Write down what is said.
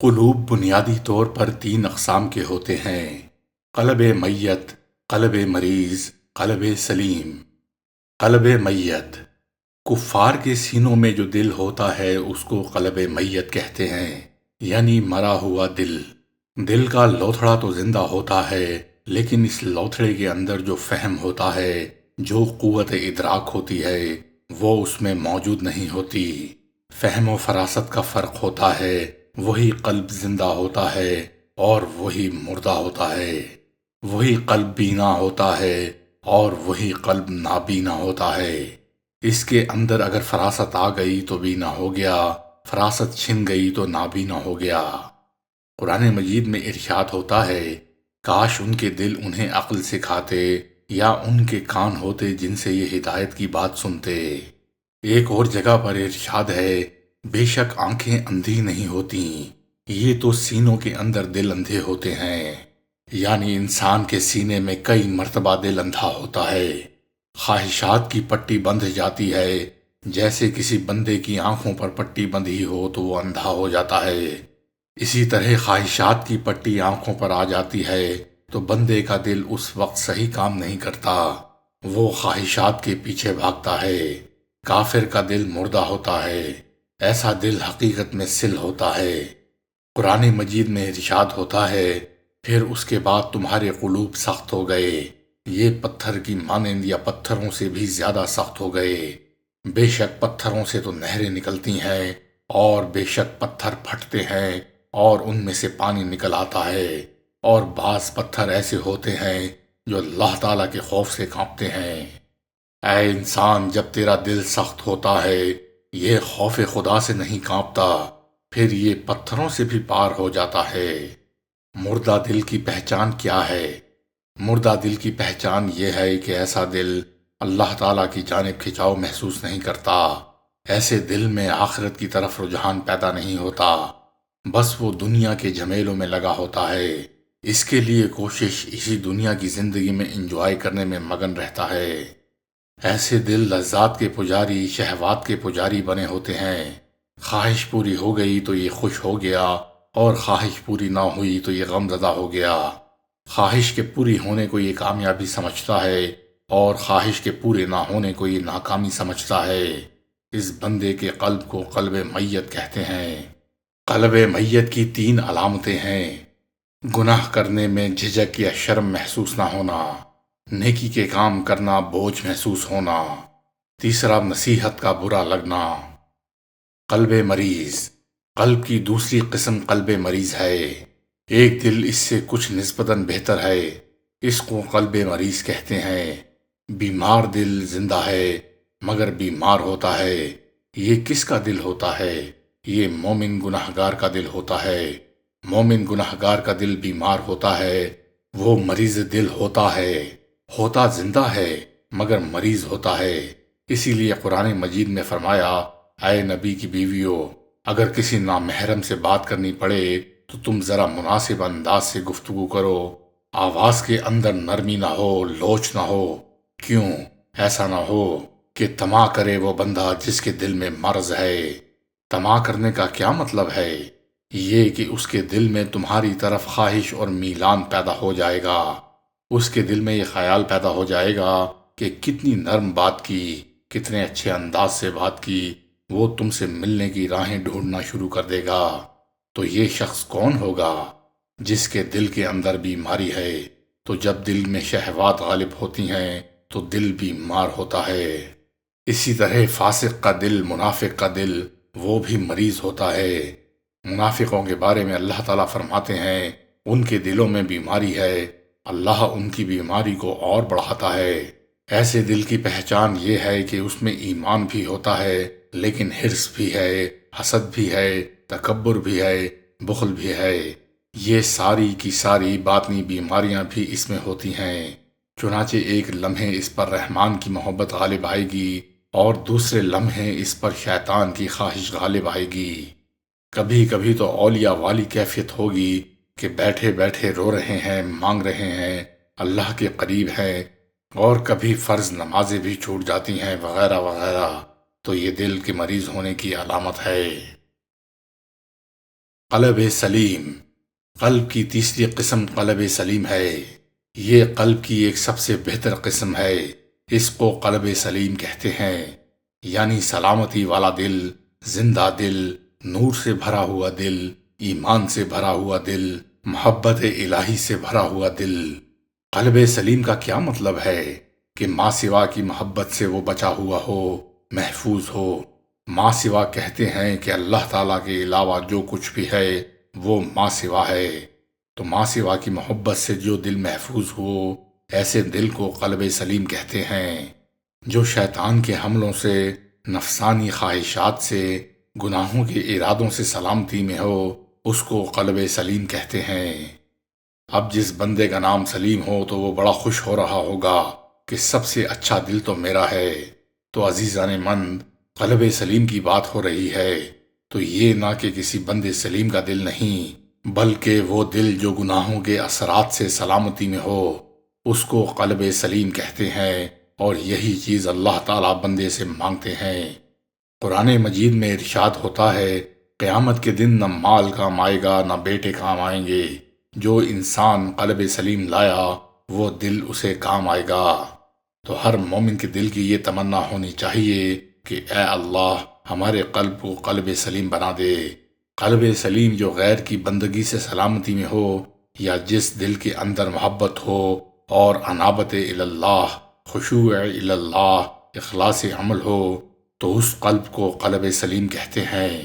قلوب بنیادی طور پر تین اقسام کے ہوتے ہیں: قلب میت، قلب مریض، قلب سلیم۔ قلب میت، کفار کے سینوں میں جو دل ہوتا ہے اس کو قلب میت کہتے ہیں، یعنی مرا ہوا دل۔ دل کا لوتھڑا تو زندہ ہوتا ہے، لیکن اس لوتھڑے کے اندر جو فہم ہوتا ہے، جو قوت ادراک ہوتی ہے، وہ اس میں موجود نہیں ہوتی۔ فہم و فراست کا فرق ہوتا ہے، وہی قلب زندہ ہوتا ہے اور وہی مردہ ہوتا ہے، وہی قلب بینا ہوتا ہے اور وہی قلب نابینا ہوتا ہے۔ اس کے اندر اگر فراست آ گئی تو بینا ہو گیا، فراست چھن گئی تو نابینا ہو گیا۔ قرآن مجید میں ارشاد ہوتا ہے، کاش ان کے دل انہیں عقل سکھاتے یا ان کے کان ہوتے جن سے یہ ہدایت کی بات سنتے۔ ایک اور جگہ پر ارشاد ہے، بے شک آنکھیں اندھی نہیں ہوتی، یہ تو سینوں کے اندر دل اندھے ہوتے ہیں۔ یعنی انسان کے سینے میں کئی مرتبہ دل اندھا ہوتا ہے۔ خواہشات کی پٹی بندھ جاتی ہے، جیسے کسی بندے کی آنکھوں پر پٹی بندھی ہو تو وہ اندھا ہو جاتا ہے۔ اسی طرح خواہشات کی پٹی آنکھوں پر آ جاتی ہے تو بندے کا دل اس وقت صحیح کام نہیں کرتا، وہ خواہشات کے پیچھے بھاگتا ہے۔ کافر کا دل مردہ ہوتا ہے، ایسا دل حقیقت میں سل ہوتا ہے۔ قرآن مجید میں ارشاد ہوتا ہے، پھر اس کے بعد تمہارے قلوب سخت ہو گئے، یہ پتھر کی مانند یا پتھروں سے بھی زیادہ سخت ہو گئے۔ بے شک پتھروں سے تو نہریں نکلتی ہیں اور بے شک پتھر پھٹتے ہیں اور ان میں سے پانی نکل آتا ہے، اور بعض پتھر ایسے ہوتے ہیں جو اللہ تعالیٰ کے خوف سے کانپتے ہیں۔ اے انسان، جب تیرا دل سخت ہوتا ہے، یہ خوف خدا سے نہیں کانپتا، پھر یہ پتھروں سے بھی پار ہو جاتا ہے۔ مردہ دل کی پہچان کیا ہے؟ مردہ دل کی پہچان یہ ہے کہ ایسا دل اللہ تعالیٰ کی جانب کھنچاؤ محسوس نہیں کرتا، ایسے دل میں آخرت کی طرف رجحان پیدا نہیں ہوتا، بس وہ دنیا کے جھمیلوں میں لگا ہوتا ہے، اس کے لیے کوشش اسی دنیا کی زندگی میں انجوائے کرنے میں مگن رہتا ہے۔ ایسے دل لذات کے پجاری، شہوات کے پجاری بنے ہوتے ہیں، خواہش پوری ہو گئی تو یہ خوش ہو گیا اور خواہش پوری نہ ہوئی تو یہ غم زدہ ہو گیا۔ خواہش کے پوری ہونے کو یہ کامیابی سمجھتا ہے اور خواہش کے پورے نہ ہونے کو یہ ناکامی سمجھتا ہے۔ اس بندے کے قلب کو قلب میت کہتے ہیں۔ قلب میت کی تین علامتیں ہیں: گناہ کرنے میں جھجک یا شرم محسوس نہ ہونا، نیکی کے کام کرنا بوجھ محسوس ہونا، تیسرا نصیحت کا برا لگنا۔ قلب مریض، قلب کی دوسری قسم قلب مریض ہے۔ ایک دل اس سے کچھ نسبتاً بہتر ہے، اس کو قلب مریض کہتے ہیں۔ بیمار دل زندہ ہے مگر بیمار ہوتا ہے۔ یہ کس کا دل ہوتا ہے؟ یہ مومن گناہگار کا دل ہوتا ہے۔ مومن گناہگار کا دل بیمار ہوتا ہے، وہ مریض دل ہوتا ہے، ہوتا زندہ ہے مگر مریض ہوتا ہے۔ اسی لیے قرآن مجید میں فرمایا، اے نبی کی بیویوں، اگر کسی نامحرم سے بات کرنی پڑے تو تم ذرا مناسب انداز سے گفتگو کرو، آواز کے اندر نرمی نہ ہو، لوچ نہ ہو۔ کیوں؟ ایسا نہ ہو کہ طمع کرے وہ بندہ جس کے دل میں مرض ہے۔ طمع کرنے کا کیا مطلب ہے؟ یہ کہ اس کے دل میں تمہاری طرف خواہش اور میلان پیدا ہو جائے گا، اس کے دل میں یہ خیال پیدا ہو جائے گا کہ کتنی نرم بات کی، کتنے اچھے انداز سے بات کی، وہ تم سے ملنے کی راہیں ڈھونڈنا شروع کر دے گا۔ تو یہ شخص کون ہوگا؟ جس کے دل کے اندر بیماری ہے۔ تو جب دل میں شہوات غالب ہوتی ہیں تو دل بیمار ہوتا ہے۔ اسی طرح فاسق کا دل، منافق کا دل، وہ بھی مریض ہوتا ہے۔ منافقوں کے بارے میں اللہ تعالیٰ فرماتے ہیں، ان کے دلوں میں بیماری ہے، اللہ ان کی بیماری کو اور بڑھاتا ہے۔ ایسے دل کی پہچان یہ ہے کہ اس میں ایمان بھی ہوتا ہے لیکن حرص بھی ہے، حسد بھی ہے، تکبر بھی ہے، بخل بھی ہے۔ یہ ساری کی ساری باطنی بیماریاں بھی اس میں ہوتی ہیں۔ چنانچہ ایک لمحے اس پر رحمان کی محبت غالب آئے گی اور دوسرے لمحے اس پر شیطان کی خواہش غالب آئے گی۔ کبھی کبھی تو اولیاء والی کیفیت ہوگی کہ بیٹھے بیٹھے رو رہے ہیں، مانگ رہے ہیں، اللہ کے قریب ہیں، اور کبھی فرض نمازیں بھی چھوٹ جاتی ہیں وغیرہ وغیرہ۔ تو یہ دل کے مریض ہونے کی علامت ہے۔ قلب سلیم، قلب کی تیسری قسم قلب سلیم ہے۔ یہ قلب کی ایک سب سے بہتر قسم ہے، اس کو قلب سلیم کہتے ہیں، یعنی سلامتی والا دل، زندہ دل، نور سے بھرا ہوا دل، ایمان سے بھرا ہوا دل، محبت الہی سے بھرا ہوا دل۔ قلب سلیم کا کیا مطلب ہے؟ کہ ماں سوا کی محبت سے وہ بچا ہوا ہو، محفوظ ہو۔ ماں سوا کہتے ہیں کہ اللہ تعالیٰ کے علاوہ جو کچھ بھی ہے وہ ماں سوا ہے، تو ماں سوا کی محبت سے جو دل محفوظ ہو، ایسے دل کو قلب سلیم کہتے ہیں۔ جو شیطان کے حملوں سے، نفسانی خواہشات سے، گناہوں کے ارادوں سے سلامتی میں ہو، اس کو قلب سلیم کہتے ہیں۔ اب جس بندے کا نام سلیم ہو تو وہ بڑا خوش ہو رہا ہوگا کہ سب سے اچھا دل تو میرا ہے۔ تو عزیزان مند، قلب سلیم کی بات ہو رہی ہے تو یہ نہ کہ کسی بندے سلیم کا دل نہیں، بلکہ وہ دل جو گناہوں کے اثرات سے سلامتی میں ہو، اس کو قلب سلیم کہتے ہیں، اور یہی چیز اللہ تعالیٰ بندے سے مانگتے ہیں۔ قرآن مجید میں ارشاد ہوتا ہے، قیامت کے دن نہ مال کام آئے گا نہ بیٹے کام آئیں گے، جو انسان قلب سلیم لایا وہ دل اسے کام آئے گا۔ تو ہر مومن کے دل کی یہ تمنا ہونی چاہیے کہ اے اللہ ہمارے قلب کو قلب سلیم بنا دے۔ قلب سلیم جو غیر کی بندگی سے سلامتی میں ہو، یا جس دل کے اندر محبت ہو اور انابت اللہ، خشوع اللہ، اخلاص عمل ہو، تو اس قلب کو قلب سلیم کہتے ہیں۔